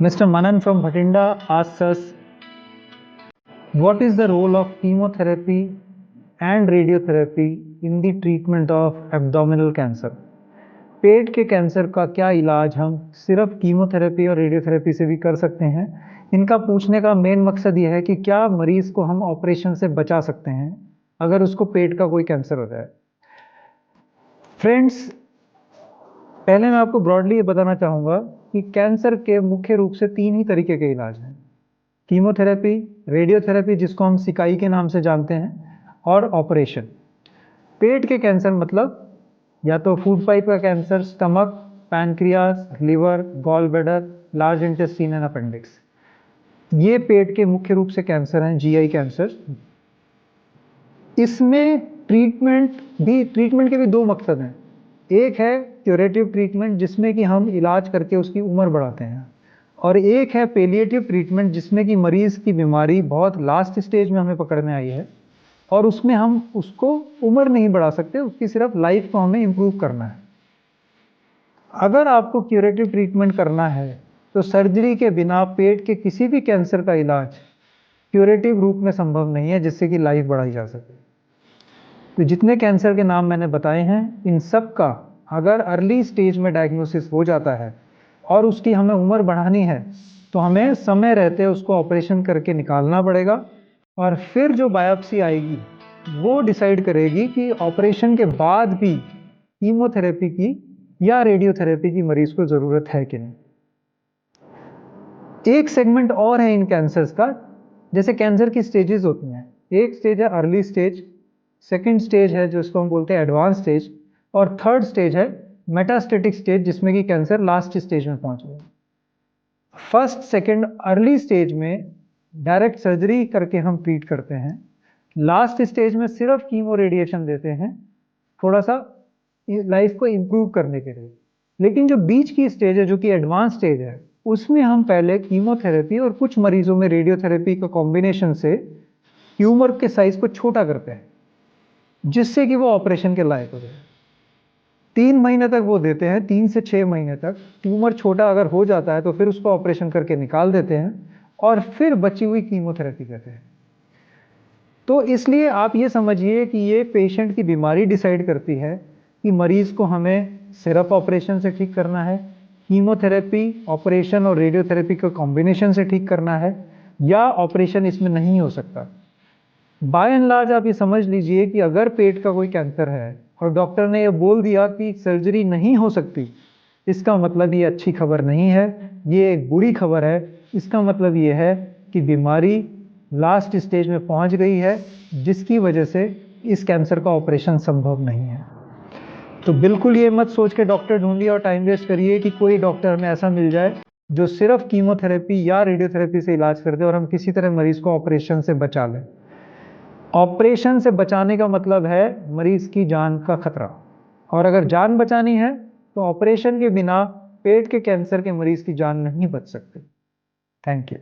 Mr. Manan from Bhatinda asks us, what is the role of chemotherapy and radiotherapy in the treatment of abdominal cancer? पेट के cancer का क्या इलाज हम सिर्फ chemotherapy और radiotherapy से भी कर सकते हैं? इनका पूछने का मेन मकसद यह है कि क्या मरीज को हम ऑपरेशन से बचा सकते हैं अगर उसको पेट का कोई कैंसर हो जाए। फ्रेंड्स, पहले मैं आपको ब्रॉडली ये बताना चाहूँगा कि कैंसर के मुख्य रूप से 3 ही तरीके के इलाज हैं: कीमोथेरेपी, रेडियोथेरेपी जिसको हम सिकाई के नाम से जानते हैं, और ऑपरेशन। पेट के कैंसर मतलब या तो फूड पाइप का cancer, stomach, pancreas, liver, gall bladder, large intestine and appendix, ये पेट के मुख्य रूप से कैंसर हैं, जीआई कैंसर। इसमें ट्रीटमेंट के भी 2 मकसद हैं। एक है क्यूरेटिव ट्रीटमेंट जिसमें कि हम इलाज करके उसकी उम्र बढ़ाते हैं, और एक है पेलिएटिव ट्रीटमेंट जिसमें कि मरीज की बीमारी बहुत लास्ट स्टेज में हमें पकड़ने आई है और उसमें हम उसको उम्र नहीं बढ़ा सकते, उसकी सिर्फ लाइफ को हमें इम्प्रूव करना है। अगर आपको क्यूरेटिव ट्रीटमेंट करना है तो सर्जरी के बिना पेट के किसी भी कैंसर का इलाज क्यूरेटिव रूप में संभव नहीं है जिससे कि लाइफ बढ़ाई जा सके। तो जितने कैंसर के नाम मैंने बताए हैं, इन सब का अगर अर्ली स्टेज में डायग्नोसिस हो जाता है और उसकी हमें उम्र बढ़ानी है तो हमें समय रहते उसको ऑपरेशन करके निकालना पड़ेगा, और फिर जो बायोप्सी आएगी वो डिसाइड करेगी कि ऑपरेशन के बाद भी कीमोथेरेपी की या रेडियोथेरेपी की मरीज को ज़रूरत है कि नहीं। एक सेगमेंट और है इन कैंसर्स का। जैसे कैंसर की स्टेजेस होती हैं, एक स्टेज है अर्ली स्टेज, सेकेंड स्टेज है जो इसको हम बोलते हैं एडवांस स्टेज, और थर्ड स्टेज है मेटास्टेटिक स्टेज जिसमें कि कैंसर लास्ट स्टेज में पहुंच गया। फर्स्ट सेकेंड अर्ली स्टेज में डायरेक्ट सर्जरी करके हम ट्रीट करते हैं, लास्ट स्टेज में सिर्फ कीमो रेडिएशन देते हैं थोड़ा सा लाइफ को इम्प्रूव करने के लिए। लेकिन जो बीच की स्टेज है जो कि एडवांस स्टेज है, उसमें हम पहले कीमोथेरेपी और कुछ मरीजों में रेडियोथेरेपी का कॉम्बिनेशन से ट्यूमर के साइज को छोटा करते हैं जिससे कि वो ऑपरेशन के लायक हो जाए। 3 महीने तक वो देते हैं, 3 से 6 महीने तक। ट्यूमर छोटा अगर हो जाता है तो फिर उसको ऑपरेशन करके निकाल देते हैं और फिर बची हुई कीमोथेरेपी करते हैं। तो इसलिए आप ये समझिए कि ये पेशेंट की बीमारी डिसाइड करती है कि मरीज को हमें सिर्फ ऑपरेशन से ठीक करना है, कीमोथेरेपी, ऑपरेशन और रेडियोथेरेपी का कॉम्बिनेशन से ठीक करना है, या ऑपरेशन इसमें नहीं हो सकता। बाय एंड लार्ज आप ये समझ लीजिए कि अगर पेट का कोई कैंसर है और डॉक्टर ने ये बोल दिया कि सर्जरी नहीं हो सकती, इसका मतलब ये अच्छी खबर नहीं है, ये एक बुरी खबर है। इसका मतलब ये है कि बीमारी लास्ट स्टेज में पहुंच गई है जिसकी वजह से इस कैंसर का ऑपरेशन संभव नहीं है। तो बिल्कुल ये मत सोच के डॉक्टर ढूंढिए और टाइम वेस्ट करिए कि कोई डॉक्टर हमें ऐसा मिल जाए जो सिर्फ कीमोथेरेपी या रेडियोथेरेपी से इलाज कर दे और हम किसी तरह मरीज को ऑपरेशन से बचा लें। ऑपरेशन से बचाने का मतलब है मरीज की जान का खतरा, और अगर जान बचानी है तो ऑपरेशन के बिना पेट के कैंसर के मरीज की जान नहीं बच सकती। Thank you.